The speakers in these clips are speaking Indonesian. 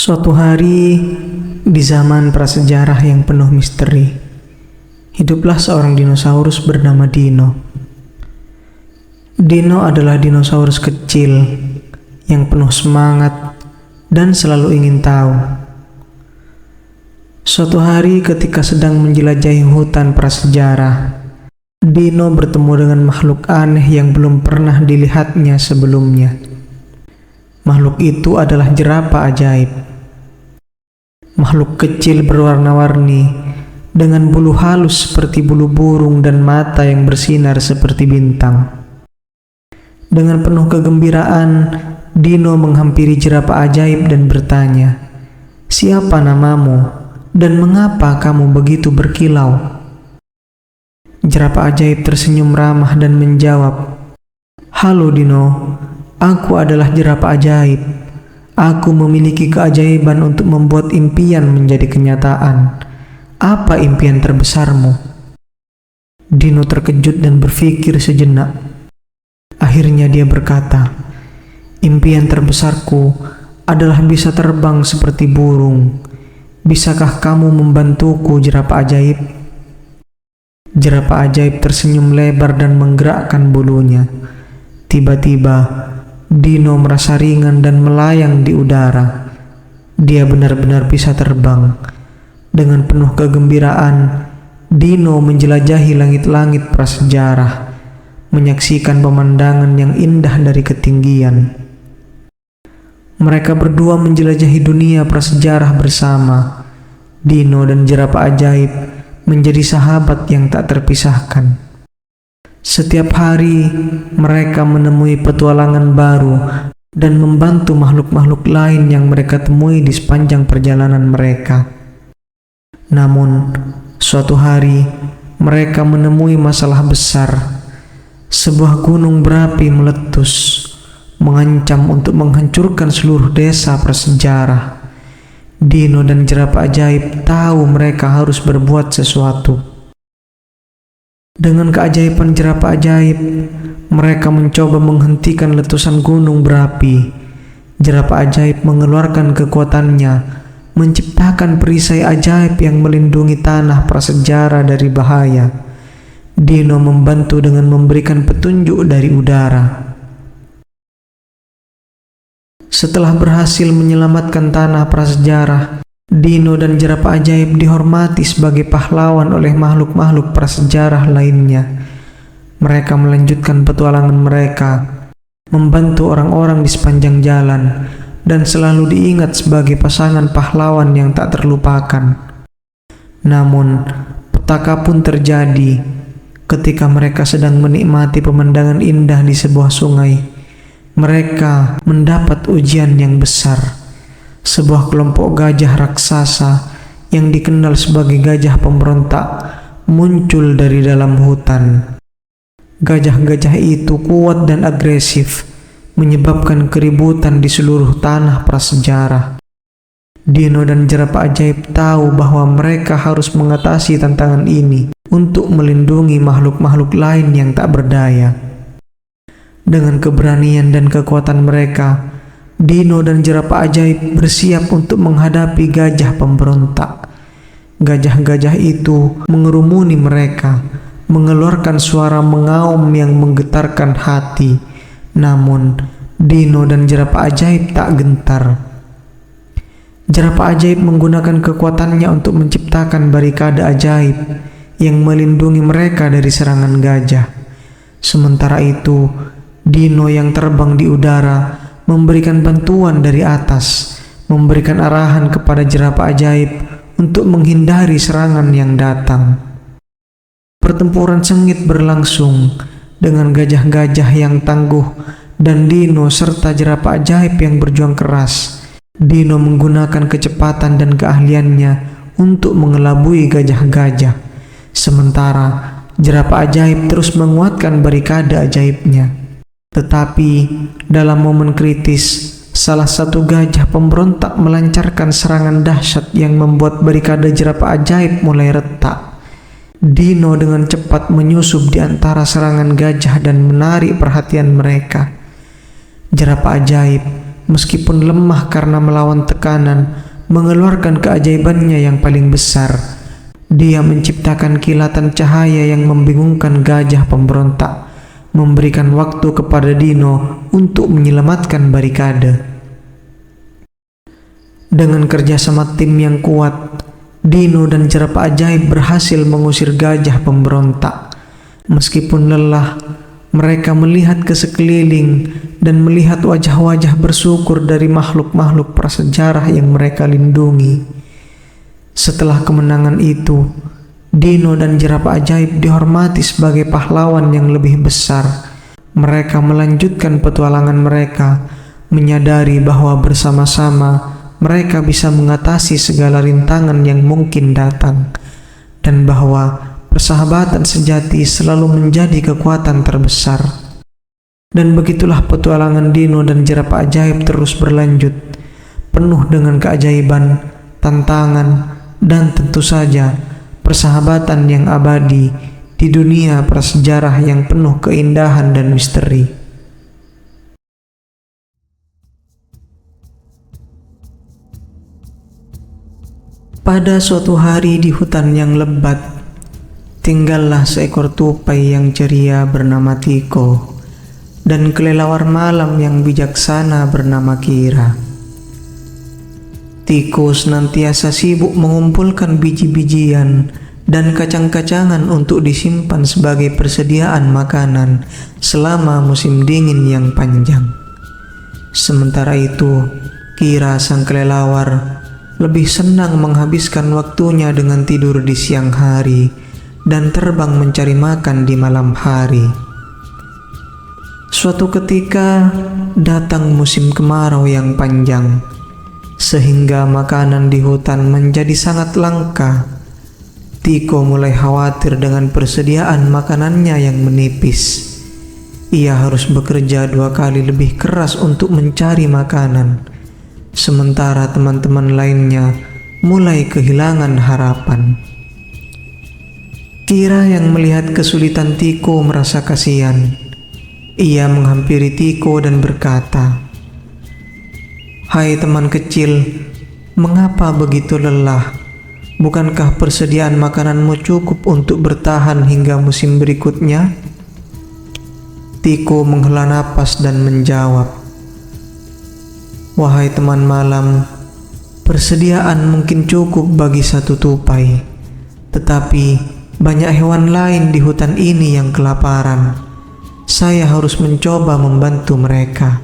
Suatu hari, di zaman prasejarah yang penuh misteri, hiduplah seorang dinosaurus bernama Dino. Dino adalah dinosaurus kecil yang penuh semangat dan selalu ingin tahu. Suatu hari ketika sedang menjelajahi hutan prasejarah, Dino bertemu dengan makhluk aneh yang belum pernah dilihatnya sebelumnya. Makhluk itu adalah jerapah ajaib. Makhluk kecil berwarna-warni dengan bulu halus seperti bulu burung dan mata yang bersinar seperti bintang. Dengan penuh kegembiraan, Dino menghampiri jerapah ajaib dan bertanya, "Siapa namamu dan mengapa kamu begitu berkilau?" Jerapah ajaib tersenyum ramah dan menjawab, "Halo Dino, aku adalah jerapah ajaib. Aku memiliki keajaiban untuk membuat impian menjadi kenyataan. Apa impian terbesarmu?" Dino terkejut dan berpikir sejenak. Akhirnya dia berkata, "Impian terbesarku adalah bisa terbang seperti burung. Bisakah kamu membantuku, jerapah ajaib?" Jerapah ajaib tersenyum lebar dan menggerakkan bulunya. Tiba-tiba, Dino merasa ringan dan melayang di udara. Dia benar-benar bisa terbang. Dengan penuh kegembiraan, Dino menjelajahi langit-langit prasejarah, menyaksikan pemandangan yang indah dari ketinggian. Mereka berdua menjelajahi dunia prasejarah bersama. Dino dan jerapah ajaib menjadi sahabat yang tak terpisahkan. Setiap hari, mereka menemui petualangan baru dan membantu makhluk-makhluk lain yang mereka temui di sepanjang perjalanan mereka. Namun, suatu hari, mereka menemui masalah besar. Sebuah gunung berapi meletus, mengancam untuk menghancurkan seluruh desa prasejarah. Dino dan jerapah ajaib tahu mereka harus berbuat sesuatu. Dengan keajaiban jerapah ajaib, mereka mencoba menghentikan letusan gunung berapi. Jerapah ajaib mengeluarkan kekuatannya, menciptakan perisai ajaib yang melindungi tanah prasejarah dari bahaya. Dino membantu dengan memberikan petunjuk dari udara. Setelah berhasil menyelamatkan tanah prasejarah, Dino dan jerapah ajaib dihormati sebagai pahlawan oleh makhluk-makhluk prasejarah lainnya. Mereka melanjutkan petualangan mereka, membantu orang-orang di sepanjang jalan, dan selalu diingat sebagai pasangan pahlawan yang tak terlupakan. Namun, petaka pun terjadi ketika mereka sedang menikmati pemandangan indah di sebuah sungai. Mereka mendapat ujian yang besar. Sebuah kelompok gajah raksasa yang dikenal sebagai gajah pemberontak muncul dari dalam hutan. Gajah-gajah itu kuat dan agresif, menyebabkan keributan di seluruh tanah prasejarah. Dino dan jerapah ajaib tahu bahwa mereka harus mengatasi tantangan ini untuk melindungi makhluk-makhluk lain yang tak berdaya. Dengan keberanian dan kekuatan mereka, Dino dan jerapah ajaib bersiap untuk menghadapi gajah pemberontak. Gajah-gajah itu mengerumuni mereka, mengeluarkan suara mengaum yang menggetarkan hati. Namun, Dino dan jerapah ajaib tak gentar. Jerapah ajaib menggunakan kekuatannya untuk menciptakan barikade ajaib yang melindungi mereka dari serangan gajah. Sementara itu, Dino yang terbang di udara memberikan bantuan dari atas, memberikan arahan kepada jerapah ajaib untuk menghindari serangan yang datang. Pertempuran sengit berlangsung dengan gajah-gajah yang tangguh dan Dino serta jerapah ajaib yang berjuang keras. Dino menggunakan kecepatan dan keahliannya untuk mengelabui gajah-gajah, sementara jerapah ajaib terus menguatkan barikade ajaibnya. Tetapi dalam momen kritis, salah satu gajah pemberontak melancarkan serangan dahsyat yang membuat barikade jerapah ajaib mulai retak. Dino dengan cepat menyusup di antara serangan gajah dan menarik perhatian mereka. Jerapah ajaib meskipun lemah karena melawan tekanan, mengeluarkan keajaibannya yang paling besar. Dia menciptakan kilatan cahaya yang membingungkan gajah pemberontak, memberikan waktu kepada Dino untuk menyelamatkan barikade. Dengan kerjasama tim yang kuat, Dino dan jerapah ajaib berhasil mengusir gajah pemberontak. Meskipun lelah, mereka melihat ke sekeliling dan melihat wajah-wajah bersyukur dari makhluk-makhluk prasejarah yang mereka lindungi. Setelah kemenangan itu, Dino dan jerapah ajaib dihormati sebagai pahlawan yang lebih besar. Mereka melanjutkan petualangan mereka, menyadari bahwa bersama-sama mereka bisa mengatasi segala rintangan yang mungkin datang, dan bahwa persahabatan sejati selalu menjadi kekuatan terbesar. Dan begitulah petualangan Dino dan jerapah ajaib terus berlanjut, penuh dengan keajaiban, tantangan, dan tentu saja persahabatan yang abadi di dunia prasejarah yang penuh keindahan dan misteri. Pada suatu hari di hutan yang lebat, tinggallah seekor tupai yang ceria bernama Tiko dan kelelawar malam yang bijaksana bernama Kira. Tiko senantiasa sibuk mengumpulkan biji-bijian dan kacang-kacangan untuk disimpan sebagai persediaan makanan selama musim dingin yang panjang. Sementara itu, Kira sang kelelawar lebih senang menghabiskan waktunya dengan tidur di siang hari dan terbang mencari makan di malam hari. Suatu ketika datang musim kemarau yang panjang, sehingga makanan di hutan menjadi sangat langka. Tiko mulai khawatir dengan persediaan makanannya yang menipis. Ia harus bekerja 2 kali lebih keras untuk mencari makanan, sementara teman-teman lainnya mulai kehilangan harapan. Kira yang melihat kesulitan Tiko merasa kasihan. Ia menghampiri Tiko dan berkata, "Hai teman kecil, mengapa begitu lelah? Bukankah persediaan makananmu cukup untuk bertahan hingga musim berikutnya?" Tiko menghela napas dan menjawab, "Wahai teman malam, persediaan mungkin cukup bagi satu tupai, tetapi banyak hewan lain di hutan ini yang kelaparan. Saya harus mencoba membantu mereka."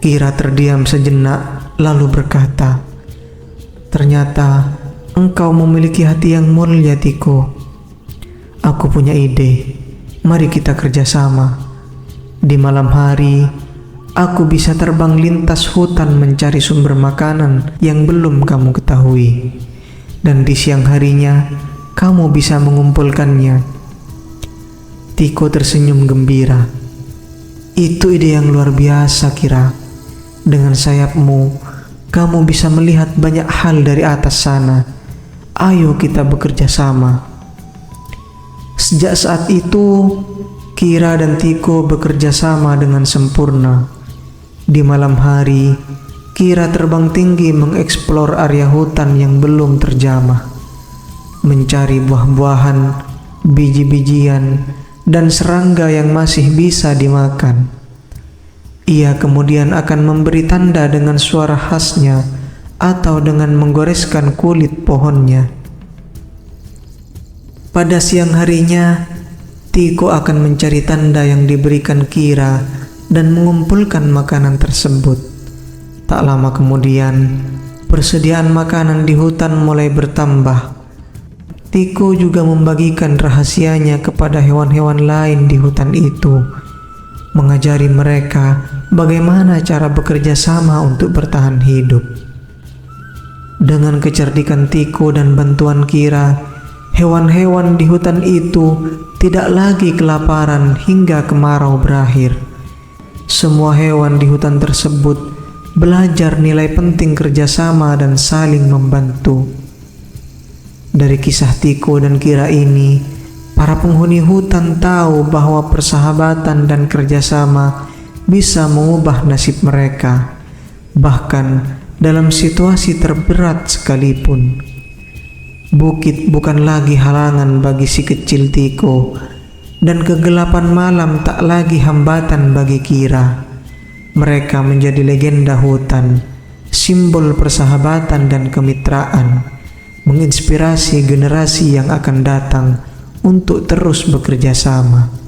Kira terdiam sejenak lalu berkata, "Ternyata engkau memiliki hati yang mulia, Tiko. Aku punya ide. Mari kita kerjasama. Di malam hari, aku bisa terbang lintas hutan mencari sumber makanan yang belum kamu ketahui. Dan di siang harinya, kamu bisa mengumpulkannya." Tiko tersenyum gembira. "Itu ide yang luar biasa, Kira. Dengan sayapmu, kamu bisa melihat banyak hal dari atas sana. Ayo kita bekerja sama." Sejak saat itu, Kira dan Tiko bekerja sama dengan sempurna. Di malam hari, Kira terbang tinggi mengeksplor area hutan yang belum terjamah, mencari buah-buahan, biji-bijian, dan serangga yang masih bisa dimakan. Ia kemudian akan memberi tanda dengan suara khasnya atau dengan menggoreskan kulit pohonnya. Pada siang harinya, Tiko akan mencari tanda yang diberikan Kira dan mengumpulkan makanan tersebut. Tak lama kemudian, persediaan makanan di hutan mulai bertambah. Tiko juga membagikan rahasianya kepada hewan-hewan lain di hutan itu, mengajari mereka bagaimana cara bekerja sama untuk bertahan hidup. Dengan kecerdikan Tiko dan bantuan Kira, hewan-hewan di hutan itu tidak lagi kelaparan hingga kemarau berakhir. Semua hewan di hutan tersebut belajar nilai penting kerjasama dan saling membantu. Dari kisah Tiko dan Kira ini, para penghuni hutan tahu bahwa persahabatan dan kerjasama bisa mengubah nasib mereka, bahkan dalam situasi terberat sekalipun. Bukit bukan lagi halangan bagi si kecil Tiko, dan kegelapan malam tak lagi hambatan bagi Kira. Mereka menjadi legenda hutan, simbol persahabatan dan kemitraan, menginspirasi generasi yang akan datang untuk terus bekerja sama.